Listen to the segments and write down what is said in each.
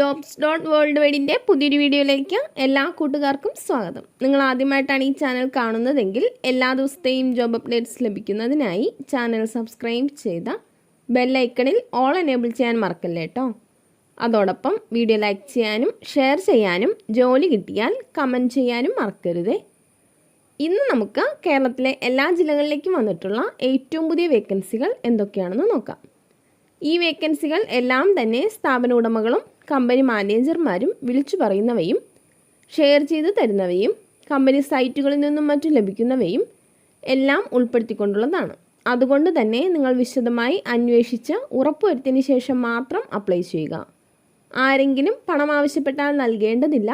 JOBS.WORLDWIDE പുതിയൊരു വീഡിയോയിലേക്ക് എല്ലാ കൂട്ടുകാർക്കും സ്വാഗതം. നിങ്ങൾ ആദ്യമായിട്ടാണ് ഈ ചാനൽ കാണുന്നതെങ്കിൽ എല്ലാ ദിവസത്തെയും ജോബ് അപ്ഡേറ്റ്സ് ലഭിക്കുന്നതിനായി ചാനൽ സബ്സ്ക്രൈബ് ചെയ്ത ബെൽ ഐക്കണിൽ ഓൾ എനേബിൾ ചെയ്യാൻ മറക്കല്ലേ കേട്ടോ. അതോടൊപ്പം വീഡിയോ ലൈക്ക് ചെയ്യാനും ഷെയർ ചെയ്യാനും ജോലി കിട്ടിയാൽ കമൻറ്റ് ചെയ്യാനും മറക്കരുതേ. ഇന്ന് നമുക്ക് കേരളത്തിലെ എല്ലാ ജില്ലകളിലേക്കും വന്നിട്ടുള്ള ഏറ്റവും പുതിയ വേക്കൻസികൾ എന്തൊക്കെയാണെന്ന് നോക്കാം. ഈ വേക്കൻസികൾ എല്ലാം തന്നെ സ്ഥാപന ഉടമകളും കമ്പനി മാനേജർമാരും വിളിച്ചു പറയുന്നവയും ഷെയർ ചെയ്ത് തരുന്നവയും കമ്പനി സൈറ്റുകളിൽ നിന്നും മറ്റും ലഭിക്കുന്നവയും എല്ലാം ഉൾപ്പെടുത്തിക്കൊണ്ടുള്ളതാണ്. അതുകൊണ്ട് തന്നെ നിങ്ങൾ വിശദമായി അന്വേഷിച്ച് ഉറപ്പുവരുത്തിയതിന് ശേഷം മാത്രം അപ്ലൈ ചെയ്യുക. ആരെങ്കിലും പണം ആവശ്യപ്പെട്ടാൽ നൽകേണ്ടതില്ല.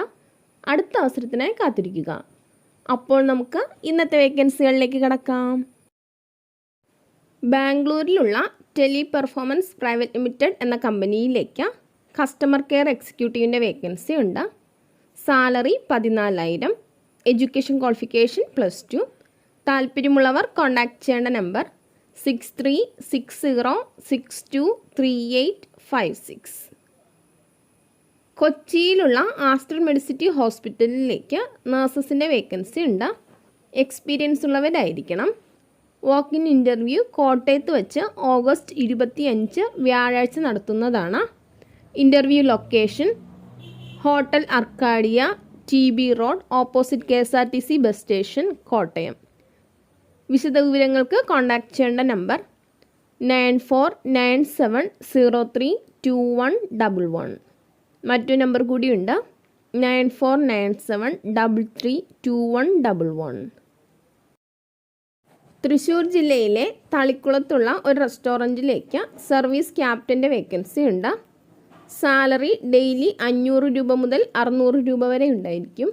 അടുത്ത അവസരത്തിനായി കാത്തിരിക്കുക. അപ്പോൾ നമുക്ക് ഇന്നത്തെ വേക്കൻസികളിലേക്ക് കടക്കാം. ബാംഗ്ലൂരിലുള്ള ടെലിപെർഫോമൻസ് പ്രൈവറ്റ് ലിമിറ്റഡ് എന്ന കമ്പനിയിലേക്ക് കസ്റ്റമർ കെയർ എക്സിക്യൂട്ടീവിൻ്റെ വേക്കൻസി ഉണ്ട്. സാലറി 14,000. Education qualification +2. താല്പര്യമുള്ളവർ കോൺടാക്റ്റ് ചെയ്യേണ്ട നമ്പർ 6360623856. കൊച്ചിയിലുള്ള ആസ്റ്റർ മെഡിസിറ്റി ഹോസ്പിറ്റലിലേക്ക് നഴ്സസിൻ്റെ വേക്കൻസി ഉണ്ട്. എക്സ്പീരിയൻസ് ഉള്ളവരായിരിക്കണം. വാക്ക് ഇൻ ഇൻ്റർവ്യൂ കോട്ടയത്ത് വെച്ച് ഓഗസ്റ്റ് 25 വ്യാഴാഴ്ച നടത്തുന്നതാണ്. Interview location hotel Arcadia, TB road, opposite KSRTC bus station, Kottayam. വിശദവിവരങ്ങൾക്ക് കോൺടാക്റ്റ് ചെയ്യേണ്ട നമ്പർ 9497032111. മറ്റൊരു നമ്പർ കൂടിയുണ്ട് 9497332111. തൃശ്ശൂർ ജില്ലയിലെ തളിക്കുളത്തുള്ള ഒരു റെസ്റ്റോറൻറ്റിലേക്ക് സർവീസ് ക്യാപ്റ്റൻ്റെ വേക്കൻസി ഉണ്ട്. സാലറി ഡെയിലി 500 രൂപ മുതൽ 600 രൂപ വരെ ഉണ്ടായിരിക്കും.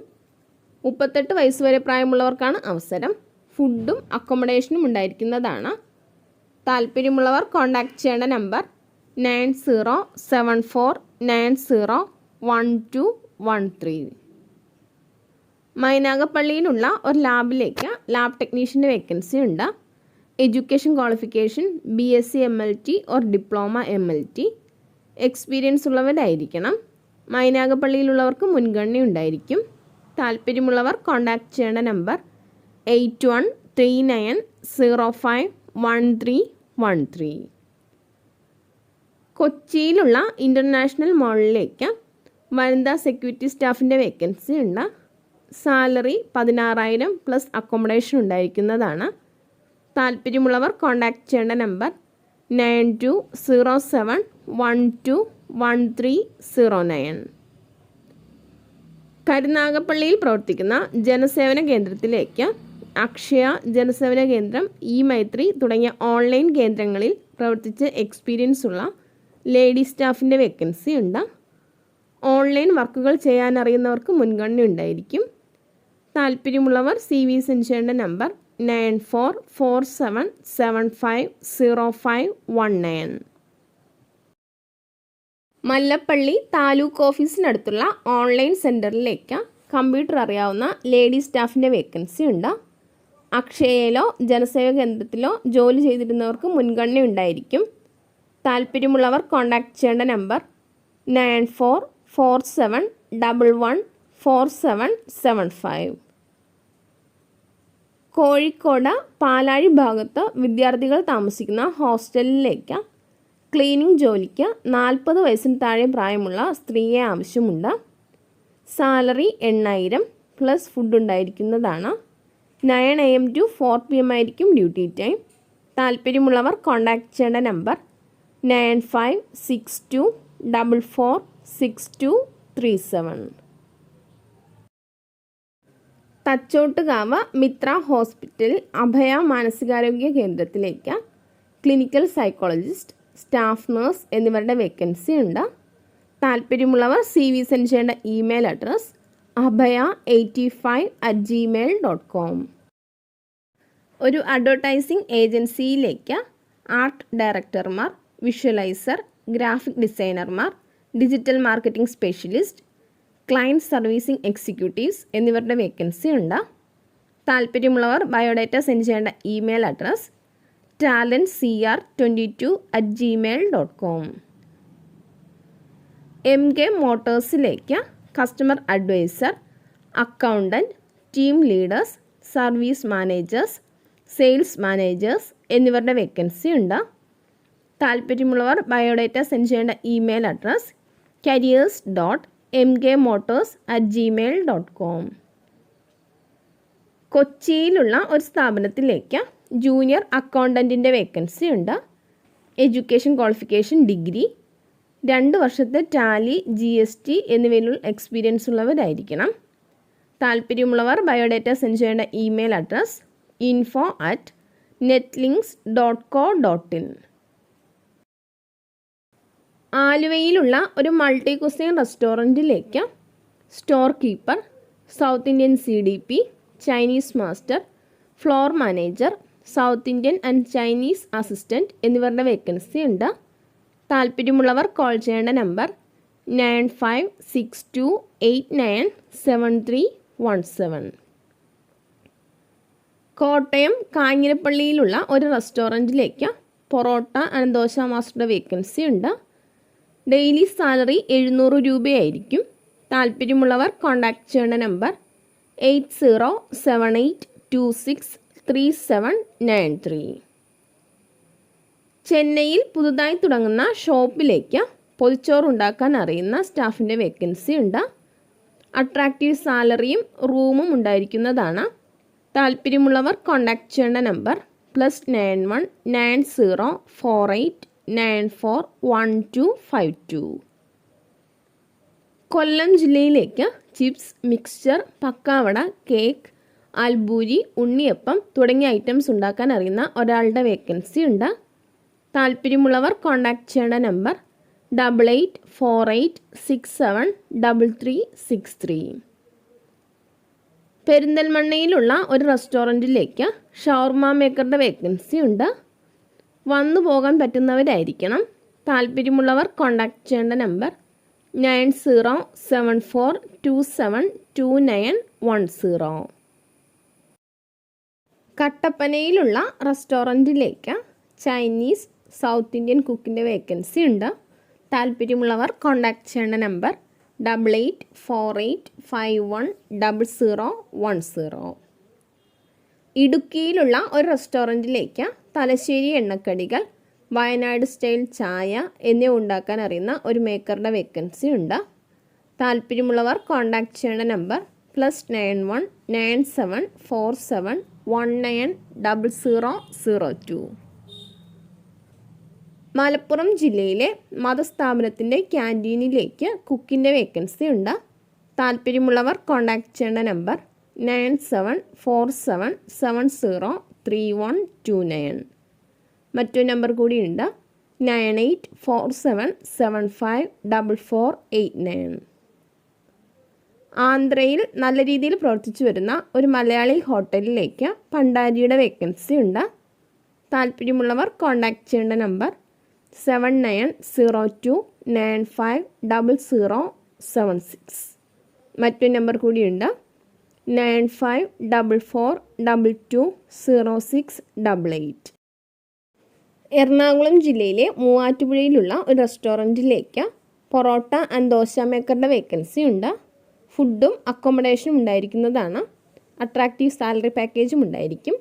38 വയസ്സ് വരെ പ്രായമുള്ളവർക്കാണ് അവസരം. ഫുഡും അക്കോമഡേഷനും ഉണ്ടായിരിക്കുന്നതാണ്. താല്പര്യമുള്ളവർ കോൺടാക്റ്റ് ചെയ്യേണ്ട നമ്പർ 9074901213. മൈനാഗപ്പള്ളിയിലുള്ള ഒരു ലാബിലേക്ക് ലാബ് ടെക്നീഷ്യൻ്റെ വേക്കൻസി ഉണ്ട്. Education qualification BSc MLT or diploma MLT. Experience ഉള്ളവരായിരിക്കണം. മൈനാഗപ്പള്ളിയിലുള്ളവർക്ക് മുൻഗണന ഉണ്ടായിരിക്കും. താല്പര്യമുള്ളവർ കോൺടാക്റ്റ് ചെയ്യേണ്ട നമ്പർ 8139051313. കൊച്ചിയിലുള്ള ഇൻ്റർനാഷണൽ മോളിലേക്ക് വനിതാ സെക്യൂരിറ്റി സ്റ്റാഫിൻ്റെ വേക്കൻസി ഉണ്ട്. സാലറി 16,000 പ്ലസ് അക്കോമഡേഷൻ ഉണ്ടായിരിക്കുന്നതാണ്. താല്പര്യമുള്ളവർ കോൺടാക്റ്റ് ചെയ്യേണ്ട നമ്പർ 9207121309. കരുനാഗപ്പള്ളിയിൽ പ്രവർത്തിക്കുന്ന ജനസേവന കേന്ദ്രത്തിലേക്ക് അക്ഷയ, ജനസേവന കേന്ദ്രം, ഇ-മൈത്രി തുടങ്ങിയ ഓൺലൈൻ കേന്ദ്രങ്ങളിൽ പ്രവർത്തിച്ച് എക്സ്പീരിയൻസ് ഉള്ള ലേഡി സ്റ്റാഫിൻ്റെ വേക്കൻസി ഉണ്ട്. ഓൺലൈൻ വർക്കുകൾ ചെയ്യാനറിയുന്നവർക്ക് മുൻഗണന ഉണ്ടായിരിക്കും. താല്പര്യമുള്ളവർ CV സെൻഡ് ചെയ്യേണ്ട നമ്പർ 9447750519. മല്ലപ്പള്ളി താലൂക്ക് ഓഫീസിനടുത്തുള്ള ഓൺലൈൻ സെൻറ്ററിലേക്ക് കമ്പ്യൂട്ടർ അറിയാവുന്ന ലേഡി സ്റ്റാഫിൻ്റെ വേക്കൻസി ഉണ്ട്. അക്ഷയയിലോ ജനസേവക കേന്ദ്രത്തിലോ ജോലി ചെയ്തിരുന്നവർക്ക് മുൻഗണന ഉണ്ടായിരിക്കും. താല്പര്യമുള്ളവർ കോൺടാക്റ്റ് ചെയ്യേണ്ട നമ്പർ 9447114775. കോഴിക്കോട് പാലാഴി ഭാഗത്ത് വിദ്യാർത്ഥികൾ താമസിക്കുന്ന ഹോസ്റ്റലിലേക്ക് ക്ലീനിങ് ജോലിക്ക് 40 വയസ്സിന് താഴെ പ്രായമുള്ള സ്ത്രീയെ ആവശ്യമുണ്ട്. സാലറി 8,000 പ്ലസ് ഫുഡ് ഉണ്ടായിരിക്കുന്നതാണ്. 9 AM to 4 PM ആയിരിക്കും ഡ്യൂട്ടി ടൈം. താല്പര്യമുള്ളവർ കോൺടാക്റ്റ് ചെയ്യേണ്ട നമ്പർ 9562446237. തച്ചോട്ടുകാവ് മിത്ര ഹോസ്പിറ്റൽ അഭയ മാനസികാരോഗ്യ കേന്ദ്രത്തിലേക്ക് ക്ലിനിക്കൽ സൈക്കോളജിസ്റ്റ്, സ്റ്റാഫ് നഴ്സ് എന്നിവരുടെ വേക്കൻസി ഉണ്ട്. താല്പര്യമുള്ളവർ CV സെൻഡ് ചെയ്യേണ്ട ഇമെയിൽ അഡ്രസ് abhaya85@gmail.com. ഒരു അഡ്വർടൈസിംഗ് ഏജൻസിയിലേക്ക് ആർട്ട് ഡയറക്ടർമാർ, വിഷ്വലൈസർ, ഗ്രാഫിക് ഡിസൈനർമാർ, digital marketing specialist, client servicing executives എന്നിവരുടെ വേക്കൻസി ഉണ്ട്. താല്പര്യമുള്ളവർ ബയോഡാറ്റ സെൻഡ് ചെയ്യേണ്ട ഇമെയിൽ അഡ്രസ് talentcr22@gmail.com. MK മോട്ടോഴ്സിലേക്ക് customer adviser, accountant, team leaders, service managers, sales managers എന്നിവരുടെ വേക്കൻസി ഉണ്ട്. താല്പര്യമുള്ളവർ ബയോഡേറ്റ സെൻഡ് ചെയ്യേണ്ട ഇമെയിൽ അഡ്രസ് careers.mkmotors@gmail.com. കൊച്ചിയിലുള്ള ഒരു സ്ഥാപനത്തിലേക്ക് ജൂനിയർ അക്കൗണ്ടൻറ്റിൻ്റെ വേക്കൻസി ഉണ്ട്. എഡ്യൂക്കേഷൻ ക്വാളിഫിക്കേഷൻ ഡിഗ്രി, 2 വർഷത്തെ ടാലി, GST എന്നിവയിലുള്ള എക്സ്പീരിയൻസ് ഉള്ളവരായിരിക്കണം. താല്പര്യമുള്ളവർ ബയോഡേറ്റ സെൻഡ് ചെയ്യേണ്ട ഇമെയിൽ അഡ്രസ് info@netlinks.co.in. ആലുവയിലുള്ള ഒരു മൾട്ടി കുസൈൻ റെസ്റ്റോറൻറ്റിലേക്ക് store keeper, south Indian CDP, Chinese master, floor manager, south Indian and Chinese assistant എന്നിവരുടെ വേക്കൻസി ഉണ്ട്. താല്പര്യമുള്ളവർ കോൾ ചെയ്യേണ്ട നമ്പർ 9562897317. കോട്ടയം കാഞ്ഞിരപ്പള്ളിയിലുള്ള ഒരു റെസ്റ്റോറൻറ്റിലേക്ക് പൊറോട്ട ആൻഡ് ദോശ മാസ്റ്ററുടെ വേക്കൻസി ഉണ്ട്. ഡെയിലി സാലറി 700 രൂപയായിരിക്കും. താല്പര്യമുള്ളവർ കോൺടാക്റ്റ് ചെയ്യേണ്ട നമ്പർ 8078263793. ചെന്നൈയിൽ പുതുതായി തുടങ്ങുന്ന ഷോപ്പിലേക്ക് പൊതിച്ചോറുണ്ടാക്കാൻ അറിയുന്ന സ്റ്റാഫിൻ്റെ വേക്കൻസി ഉണ്ട്. അട്രാക്റ്റീവ് സാലറിയും റൂമും ഉണ്ടായിരിക്കുന്നതാണ്. താല്പര്യമുള്ളവർ കോൺടാക്റ്റ് ചെയ്യേണ്ട നമ്പർ +91 9048941252. കൊല്ലം ജില്ലയിലേക്ക് ചിപ്സ്, മിക്സ്ചർ, പക്കാവട, കേക്ക്, ആൽബൂരി, ഉണ്ണിയപ്പം തുടങ്ങിയ ഐറ്റംസ് ഉണ്ടാക്കാൻ അറിയുന്ന ഒരാളുടെ വേക്കൻസി ഉണ്ട്. താല്പര്യമുള്ളവർ കോൺടാക്റ്റ് ചെയ്യേണ്ട നമ്പർ 8848673363. പെരിന്തൽമണ്ണയിലുള്ള ഒരു റെസ്റ്റോറൻറ്റിലേക്ക് ഷവർമ മേക്കറുടെ വേക്കൻസി ഉണ്ട്. വന്നു പോകാൻ പറ്റുന്നവരായിരിക്കണം. താല്പര്യമുള്ളവർ കോൺടാക്റ്റ് ചെയ്യേണ്ട നമ്പർ 9074272910. കട്ടപ്പനയിലുള്ള റെസ്റ്റോറൻറ്റിലേക്ക് ചൈനീസ്, സൗത്ത് ഇന്ത്യൻ കുക്കിൻ്റെ വേക്കൻസി ഉണ്ട്. താല്പര്യമുള്ളവർ കോൺടാക്റ്റ് ചെയ്യേണ്ട നമ്പർ 8848510010. ഇടുക്കിയിലുള്ള ഒരു റെസ്റ്റോറൻറ്റിലേക്ക് തലശ്ശേരി എണ്ണക്കടികൾ, വയനാട് സ്റ്റൈൽ ചായ എന്നിവ ഉണ്ടാക്കാൻ അറിയുന്ന ഒരു മേക്കറുടെ വേക്കൻസി ഉണ്ട്. താല്പര്യമുള്ളവർ കോൺടാക്റ്റ് ചെയ്യേണ്ട നമ്പർ +91 9747190002. മലപ്പുറം ജില്ലയിലെ മതസ്ഥാപനത്തിൻ്റെ ക്യാൻറ്റീനിലേക്ക് കുക്കിൻ്റെ വേക്കൻസി ഉണ്ട്. താല്പര്യമുള്ളവർ കോൺടാക്റ്റ് ചെയ്യേണ്ട നമ്പർ 9747703129. മറ്റൊരു നമ്പർ കൂടിയുണ്ട് 9847754489. ആന്ധ്രയിൽ നല്ല രീതിയിൽ പ്രവർത്തിച്ചു വരുന്ന ഒരു മലയാളി ഹോട്ടലിലേക്ക് പണ്ടാരിയുടെ വേക്കൻസി ഉണ്ട്. താല്പര്യമുള്ളവർ കോൺടാക്റ്റ് ചെയ്യേണ്ട നമ്പർ 7902950076. മറ്റൊരു നമ്പർ കൂടിയുണ്ട് 9544220688. എറണാകുളം ജില്ലയിലെ മൂവാറ്റുപുഴയിലുള്ള ഒരു റെസ്റ്റോറൻറ്റിലേക്ക് പൊറോട്ട ആൻഡ് ദോശ മേക്കറുടെ വേക്കൻസി ഉണ്ട്. ഫുഡും അക്കോമഡേഷനും ഉണ്ടായിരിക്കുന്നതാണ്. അട്രാക്റ്റീവ് സാലറി പാക്കേജും ഉണ്ടായിരിക്കും.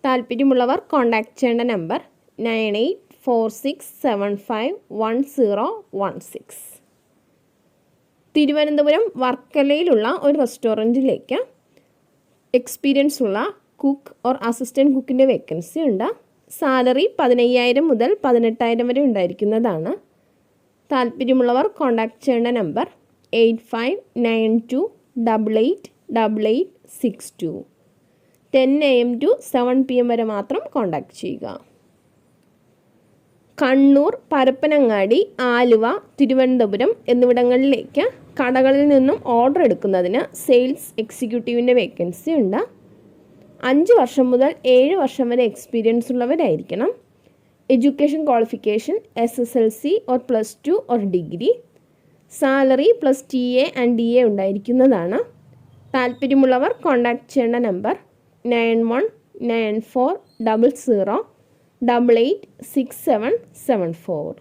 താല്പര്യമുള്ളവർ കോൺടാക്റ്റ് ചെയ്യേണ്ട നമ്പർ 9846751016. തിരുവനന്തപുരം വർക്കലയിലുള്ള ഒരു റെസ്റ്റോറൻറ്റിലേക്ക് എക്സ്പീരിയൻസ് ഉള്ള കുക്ക് ഓർ അസിസ്റ്റൻറ്റ് കുക്കിൻ്റെ വേക്കൻസി ഉണ്ട്. സാലറി 15000 മുതൽ 18000 വരെ ഉണ്ടായിരിക്കുന്നതാണ്. താല്പര്യമുള്ളവർ കോൺടാക്റ്റ് ചെയ്യേണ്ട നമ്പർ 8592888862. 10 AM to 7 PM വരെ മാത്രം കോൺടാക്റ്റ് ചെയ്യുക. കണ്ണൂർ, പരപ്പനങ്ങാടി, ആലുവ, തിരുവനന്തപുരം എന്നിവിടങ്ങളിലേക്ക് കടകളിൽ നിന്നും ഓർഡർ എടുക്കുന്നതിന് സെയിൽസ് എക്സിക്യൂട്ടീവിൻ്റെ വേക്കൻസി ഉണ്ട്. 5 വർഷം മുതൽ 7 വർഷം വരെ എക്സ്പീരിയൻസ് ഉള്ളവരായിരിക്കണം. Education qualification SSLC or +2 or degree. Salary plus TA and DA ഉണ്ടായിരിക്കുന്നതാണ്. താല്പര്യമുള്ളവർ കോൺടാക്റ്റ് ചെയ്യേണ്ട നമ്പർ 919400886774.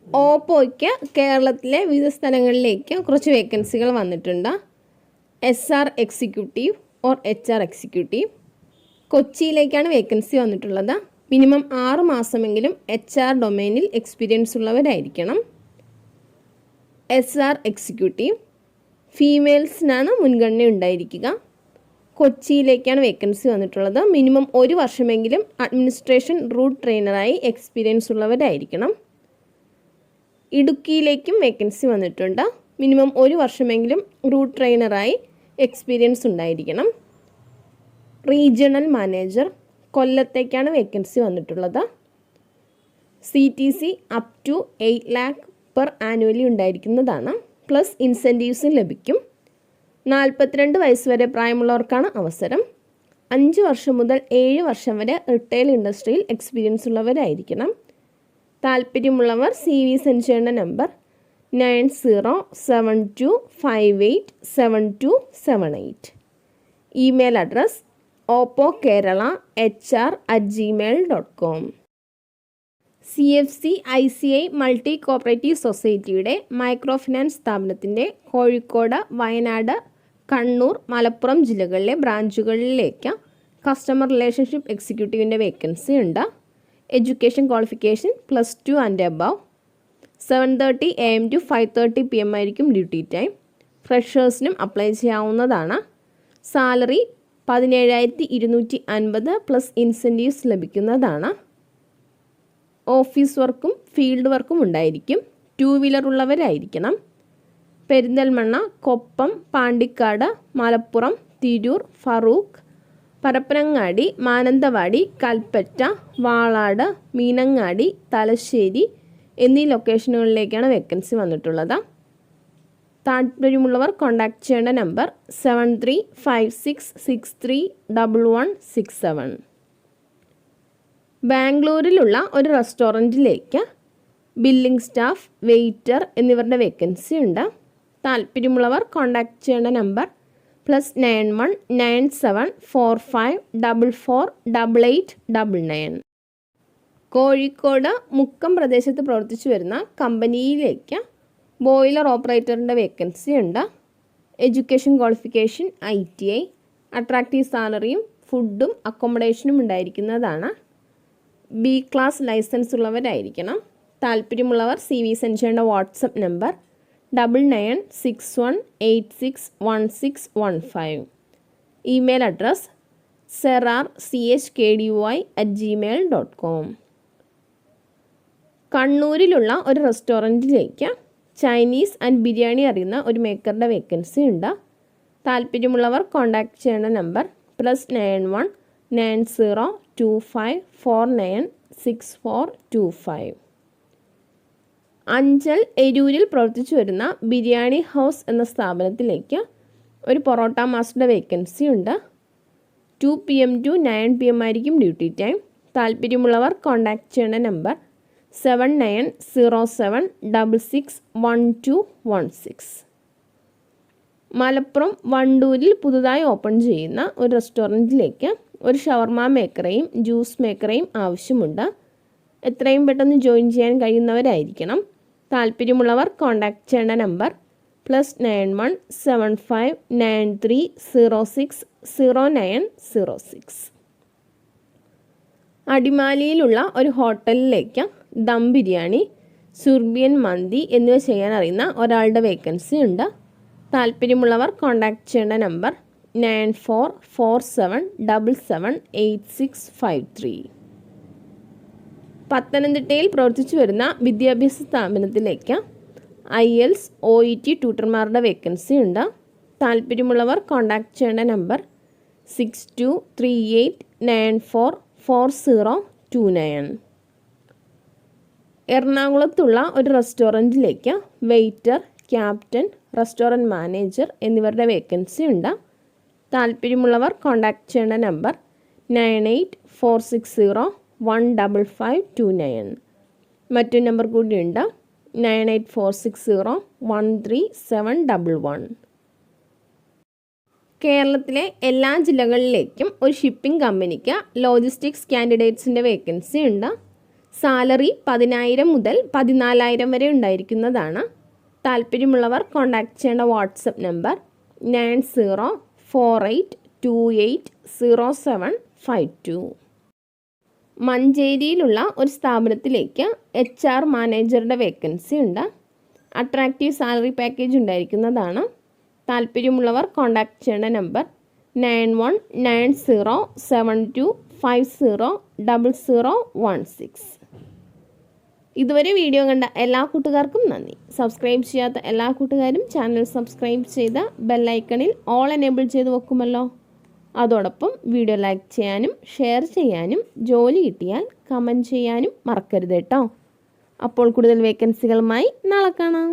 ഓപ്പോയ്ക്ക് കേരളത്തിലെ വിവിധ സ്ഥലങ്ങളിലേക്ക് കുറച്ച് വേക്കൻസികൾ വന്നിട്ടുണ്ട്. SR executive or HR executive. കൊച്ചിയിലേക്കാണ് വേക്കൻസി വന്നിട്ടുള്ളത്. മിനിമം 6 മാസമെങ്കിലും HR ഡൊമൈനിൽ എക്സ്പീരിയൻസ് ഉള്ളവരായിരിക്കണം. SR എക്സിക്യൂട്ടീവ് ഫീമെയിൽസിനാണ് മുൻഗണന ഉണ്ടായിരിക്കുക. കൊച്ചിയിലേക്കാണ് വേക്കൻസി വന്നിട്ടുള്ളത്. മിനിമം 1 വർഷമെങ്കിലും അഡ്മിനിസ്ട്രേഷൻ റൂട്ട് ട്രെയിനറായി എക്സ്പീരിയൻസ് ഉള്ളവരായിരിക്കണം. ഇടുക്കിയിലേക്കും വേക്കൻസി വന്നിട്ടുണ്ട്. മിനിമം 1 വർഷമെങ്കിലും റൂട്ട് ട്രെയിനറായി എക്സ്പീരിയൻസ് ഉണ്ടായിരിക്കണം. റീജിയണൽ മാനേജർ കൊല്ലത്തേക്കാണ് വേക്കൻസി വന്നിട്ടുള്ളത്. CTC up to 8 lakh per annually ഉണ്ടായിരിക്കുന്നതാണ്. പ്ലസ് ഇൻസെൻറ്റീവ്സും ലഭിക്കും. 42 വയസ്സ് വരെ പ്രായമുള്ളവർക്കാണ് അവസരം. 5 വർഷം മുതൽ 7 വർഷം വരെ റിട്ടെയിൽ ഇൻഡസ്ട്രിയിൽ എക്സ്പീരിയൻസ് ഉള്ളവരായിരിക്കണം. താല്പര്യമുള്ളവർ CV സെൻഡ് ചെയ്യേണ്ട number 9072587278. Email address oppokerala@gmail.com. CFC ICI multi cooperative സൊസൈറ്റിയുടെ മൈക്രോ ഫിനാൻസ് സ്ഥാപനത്തിൻ്റെ കോഴിക്കോട്, വയനാട്, കണ്ണൂർ, മലപ്പുറം ജില്ലകളിലെ ബ്രാഞ്ചുകളിലേക്ക് കസ്റ്റമർ റിലേഷൻഷിപ്പ് എക്സിക്യൂട്ടീവിൻ്റെ വേക്കൻസി ഉണ്ട്. Education qualification +2 and above. 7:30 AM to 5:30 PM ആയിരിക്കും ഡ്യൂട്ടി ടൈം. ഫ്രഷേഴ്സിനും അപ്ലൈ ചെയ്യാവുന്നതാണ്. സാലറി 17,250 പ്ലസ് ഇൻസെൻറ്റീവ്സ് ലഭിക്കുന്നതാണ്. ഓഫീസ് വർക്കും ഫീൽഡ് വർക്കും ഉണ്ടായിരിക്കും. 2 വീലർ ഉള്ളവരായിരിക്കണം. പെരിന്തൽമണ്ണ, കൊപ്പം, പാണ്ടിക്കാട്, മലപ്പുറം, തിരൂർ, ഫറൂഖ്, പരപ്പനങ്ങാടി, മാനന്തവാടി, കൽപ്പറ്റ, വാളാട്, മീനങ്ങാടി, തലശ്ശേരി എന്നീ ലൊക്കേഷനുകളിലേക്കാണ് വേക്കൻസി വന്നിട്ടുള്ളത്. താല്പര്യമുള്ളവർ കോൺടാക്ട് ചെയ്യേണ്ട നമ്പർ 7356631167. ബാംഗ്ലൂരിലുള്ള ഒരു റെസ്റ്റോറൻറ്റിലേക്ക് ബില്ലിംഗ് സ്റ്റാഫ്, വെയിറ്റർ എന്നിവരുടെ വേക്കൻസി ഉണ്ട്. താല്പര്യമുള്ളവർ കോൺടാക്ട് ചെയ്യേണ്ട നമ്പർ +919745448899. കോഴിക്കോട് മുക്കം പ്രദേശത്ത് പ്രവർത്തിച്ചു വരുന്ന കമ്പനിയിലേക്ക് ബോയിലർ ഓപ്പറേറ്ററിൻ്റെ വേക്കൻസി ഉണ്ട്. Education qualification ITI. അട്രാക്റ്റീവ് സാലറിയും ഫുഡും അക്കോമഡേഷനും ഉണ്ടായിരിക്കുന്നതാണ്. B ക്ലാസ് ലൈസൻസ് ഉള്ളവരായിരിക്കണം. താല്പര്യമുള്ളവർ CV സെൻഡ് ചെയ്യേണ്ട WhatsApp number 9961861615. Email address serarchkdy@gmail.com. കണ്ണൂരിലുള്ള ഒരു റെസ്റ്റോറൻറ്റിലേക്ക് ചൈനീസ് ആൻഡ് ബിരിയാണി അറിയുന്ന ഒരു മേക്കറുടെ വേക്കൻസി ഉണ്ട്. താല്പര്യമുള്ളവർ കോൺടാക്ട് ചെയ്യേണ്ട നമ്പർ +919025496425. അഞ്ചൽ എരൂരിൽ പ്രവർത്തിച്ചു വരുന്ന ബിരിയാണി ഹൗസ് എന്ന സ്ഥാപനത്തിലേക്ക് ഒരു പൊറോട്ട മാസ്റ്ററുടെ വേക്കൻസി ഉണ്ട്. 2 PM to 9 PM ആയിരിക്കും ഡ്യൂട്ടി ടൈം. താല്പര്യമുള്ളവർ കോൺടാക്ട് ചെയ്യേണ്ട നമ്പർ 7907661216. മലപ്പുറം വണ്ടൂരിൽ പുതുതായി ഓപ്പൺ ചെയ്യുന്ന ഒരു റെസ്റ്റോറൻറ്റിലേക്ക് ഒരു ഷവർമ മേക്കറേയും ജ്യൂസ് മേക്കറേയും ആവശ്യമുണ്ട്. എത്രയും പെട്ടെന്ന് ജോയിൻ ചെയ്യാൻ കഴിയുന്നവരായിരിക്കണം. താല്പര്യമുള്ളവർ കോൺടാക്ട് ചെയ്യേണ്ട നമ്പർ +917593060906. അടിമാലിയിലുള്ള ഒരു ഹോട്ടലിലേക്ക് ദം ബിരിയാണി, സുർബിയൻ മന്തി എന്നിവ ചെയ്യാൻ അറിയുന്ന ഒരാളുടെ വേക്കൻസി ഉണ്ട്. താല്പര്യമുള്ളവർ കോൺടാക്ട് ചെയ്യേണ്ട നമ്പർ 9447778653. പത്തനംതിട്ടയിൽ പ്രവർത്തിച്ചു വരുന്ന വിദ്യാഭ്യാസ സ്ഥാപനത്തിലേക്ക് IELTS OET ട്യൂട്ടർമാരുടെ വേക്കൻസി ഉണ്ട്. താല്പര്യമുള്ളവർ കോൺടാക്ട് ചെയ്യേണ്ട നമ്പർ 6238944029. എറണാകുളത്തുള്ള ഒരു റെസ്റ്റോറൻറ്റിലേക്ക് വെയിറ്റർ, ക്യാപ്റ്റൻ, റെസ്റ്റോറൻറ്റ് മാനേജർ എന്നിവരുടെ വേക്കൻസി ഉണ്ട്. താല്പര്യമുള്ളവർ കോൺടാക്ട് ചെയ്യേണ്ട നമ്പർ 9846015529. മറ്റൊരു നമ്പർ കൂടിയുണ്ട് 9846013711. കേരളത്തിലെ എല്ലാ ജില്ലകളിലേക്കും ഒരു ഷിപ്പിംഗ് കമ്പനിക്ക് ലോജിസ്റ്റിക്സ് കാൻഡിഡേറ്റ്സിൻ്റെ വേക്കൻസി ഉണ്ട്. സാലറി 10,000 മുതൽ 14,000 വരെ ഉണ്ടായിരിക്കുന്നതാണ്. താല്പര്യമുള്ളവർ കോൺടാക്റ്റ് ചെയ്യേണ്ട വാട്സപ്പ് നമ്പർ 9048280752. മഞ്ചേരിയിലുള്ള ഒരു സ്ഥാപനത്തിലേക്ക് HR മാനേജറുടെ വേക്കൻസി ഉണ്ട്. അട്രാക്റ്റീവ് സാലറി പാക്കേജ് ഉണ്ടായിരിക്കുന്നതാണ്. താല്പര്യമുള്ളവർ കോൺടാക്റ്റ് ചെയ്യേണ്ട നമ്പർ 919072500016. ഇതുവരെ വീഡിയോ കണ്ട എല്ലാ കൂട്ടുകാർക്കും നന്ദി. സബ്സ്ക്രൈബ് ചെയ്യാത്ത എല്ലാ കൂട്ടുകാരും ചാനൽ സബ്സ്ക്രൈബ് ചെയ്ത ബെല്ലൈക്കണിൽ ഓൾ എനേബിൾ ചെയ്ത് വെക്കുമല്ലോ. അതോടൊപ്പം വീഡിയോ ലൈക്ക് ചെയ്യാനും ഷെയർ ചെയ്യാനും ജോലി കിട്ടിയാൽ കമൻറ്റ് ചെയ്യാനും മറക്കരുത് കേട്ടോ. അപ്പോൾ കൂടുതൽ വേക്കൻസികളുമായി നാളെ കാണാം.